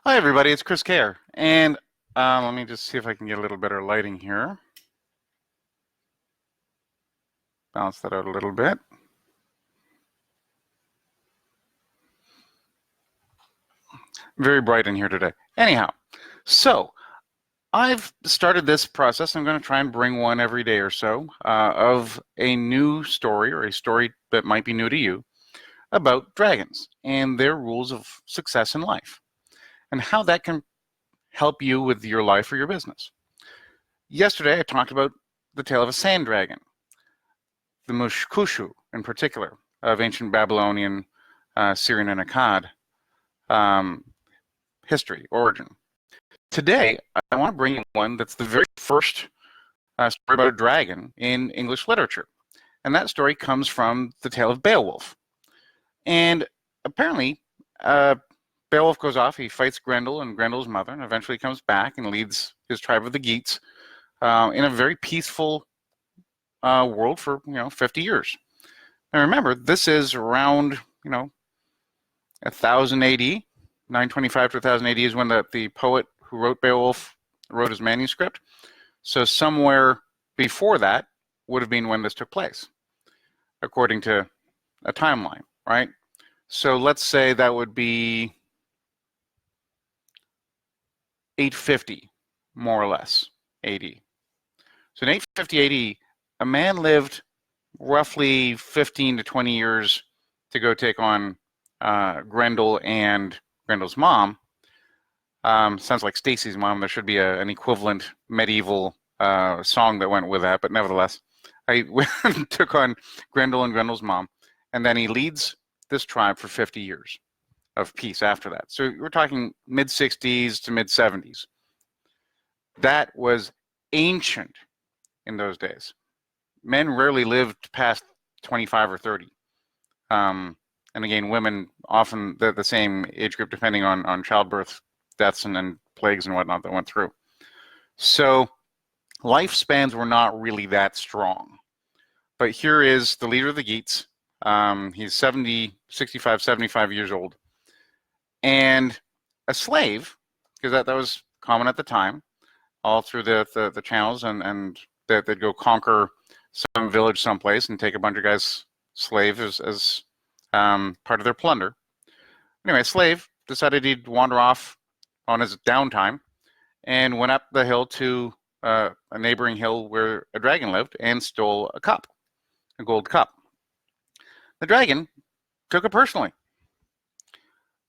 Hi everybody, it's Chris Cayer, and let me just see if I can get a little better lighting here. Balance that out a little bit. Very bright in here today. Anyhow, so I've started this process. I'm going to try and bring one every day or so of a new story, or a story that might be new to you, about dragons and their rules of success in life, and how that can help you with your life or your business. Yesterday, I talked about the tale of a sand dragon, the Mushkushu in particular, of ancient Babylonian, Syrian, and Akkad history, origin. Today, I want to bring you one that's the very first story about a dragon in English literature. And that story comes from the tale of Beowulf. And apparently, Beowulf goes off, he fights Grendel and Grendel's mother, and eventually comes back and leads his tribe of the Geats in a very peaceful world for 50 years. Now remember, this is around 1000 AD, 925 to 1000 AD is when the poet who wrote Beowulf wrote his manuscript. So somewhere before that would have been when this took place, according to a timeline, right? So let's say that would be 850, more or less, AD. So in 850 AD, a man lived roughly 15 to 20 years to go take on Grendel and Grendel's mom. Sounds like Stacy's mom. There should be an equivalent medieval song that went with that, but nevertheless, I took on Grendel and Grendel's mom, and then he leads this tribe for 50 years of peace after that. So we're talking mid-60s to mid-70s. That was ancient in those days. Men rarely lived past 25 or 30. And again, women often the same age group, depending on childbirth deaths and plagues and whatnot that went through. So lifespans were not really that strong. But here is the leader of the Geats. He's 65, 75 years old. And a slave, because that was common at the time, all through the channels, and they'd go conquer some village someplace and take a bunch of guys slaves as part of their plunder. Anyway, a slave decided he'd wander off on his downtime and went up the hill to a neighboring hill where a dragon lived and stole a cup, a gold cup. The dragon took it personally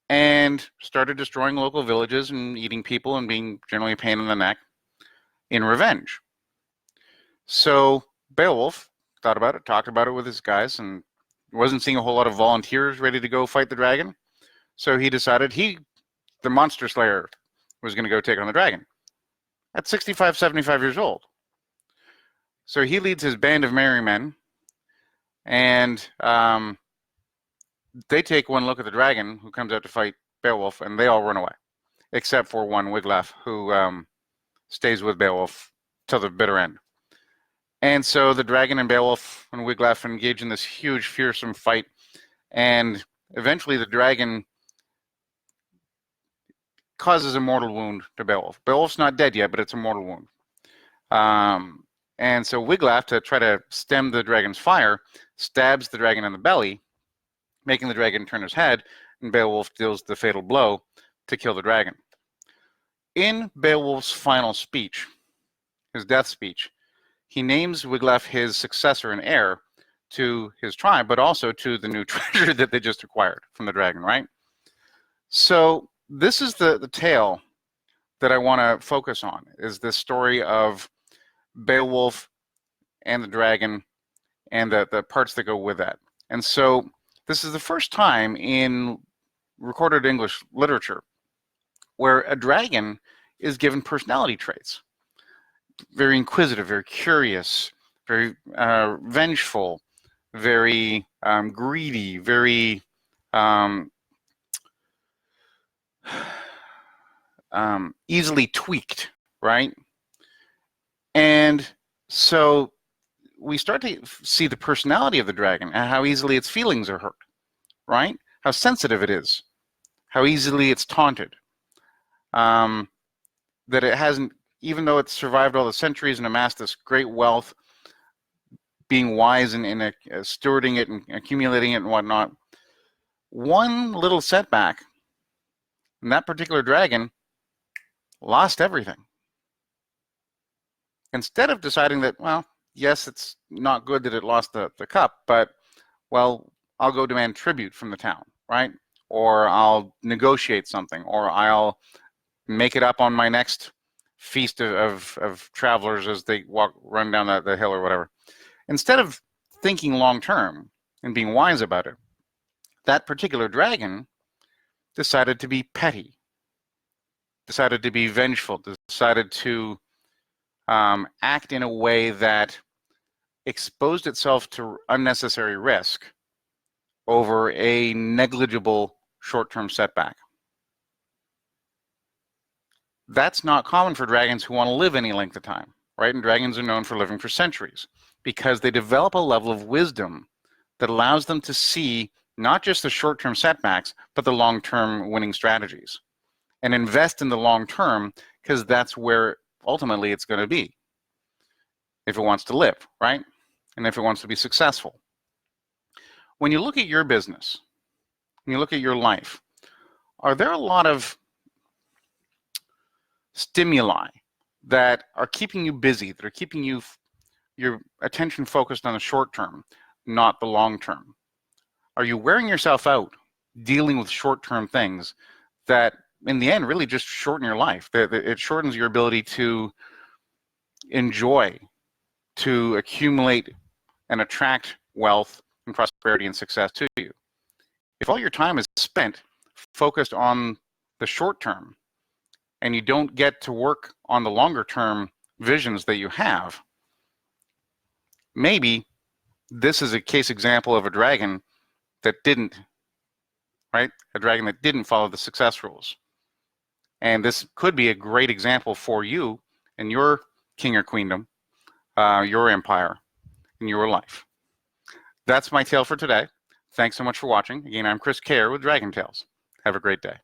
and started destroying local villages and eating people and being generally a pain in the neck in revenge. So Beowulf thought about it, talked about it with his guys, and wasn't seeing a whole lot of volunteers ready to go fight the dragon. So he decided the monster slayer, was going to go take on the dragon at 65, 75 years old. So he leads his band of merry men, and they take one look at the dragon who comes out to fight Beowulf, and they all run away, except for one, Wiglaf, who stays with Beowulf till the bitter end. And so the dragon and Beowulf and Wiglaf engage in this huge, fearsome fight, and eventually the dragon causes a mortal wound to Beowulf. Beowulf's not dead yet, but it's a mortal wound. And so Wiglaf, to try to stem the dragon's fire, stabs the dragon in the belly, making the dragon turn his head, and Beowulf deals the fatal blow to kill the dragon. In Beowulf's final speech, his death speech, he names Wiglaf his successor and heir to his tribe, but also to the new treasure that they just acquired from the dragon, right? So this is the tale that I want to focus on, is this story of Beowulf and the dragon and the parts that go with that. And so this is the first time in recorded English literature where a dragon is given personality traits. Very inquisitive, very curious, very vengeful, very greedy, very easily tweaked, right? And so we start to see the personality of the dragon and how easily its feelings are hurt, right? How sensitive it is, how easily it's taunted, that it hasn't, even though it's survived all the centuries and amassed this great wealth, being wise in stewarding it and accumulating it and whatnot, one little setback, and that particular dragon lost everything. Instead of deciding that, well, yes, it's not good that it lost the cup, but, well, I'll go demand tribute from the town, right? Or I'll negotiate something, or I'll make it up on my next feast of travelers as they run down the hill or whatever. Instead of thinking long term and being wise about it, that particular dragon decided to be petty, decided to be vengeful, decided to act in a way that exposed itself to unnecessary risk over a negligible short-term setback. That's not common for dragons who want to live any length of time, right? And dragons are known for living for centuries because they develop a level of wisdom that allows them to see not just the short-term setbacks, but the long-term winning strategies, and invest in the long term because that's where ultimately it's going to be if it wants to live, right? And if it wants to be successful. When you look at your business, when you look at your life, are there a lot of stimuli that are keeping you busy, that are keeping your attention focused on the short term, not the long term? Are you wearing yourself out dealing with short-term things that in the end really just shorten your life? It shortens your ability to enjoy, to accumulate and attract wealth and prosperity and success to you. If all your time is spent focused on the short term and you don't get to work on the longer term visions that you have, maybe this is a case example of a dragon that didn't, right? A dragon that didn't follow the success rules. And this could be a great example for you and your king or queendom, your empire, in your life. That's my tale for today. Thanks so much for watching. Again, I'm Chris Cayer with Dragon Tales. Have a great day.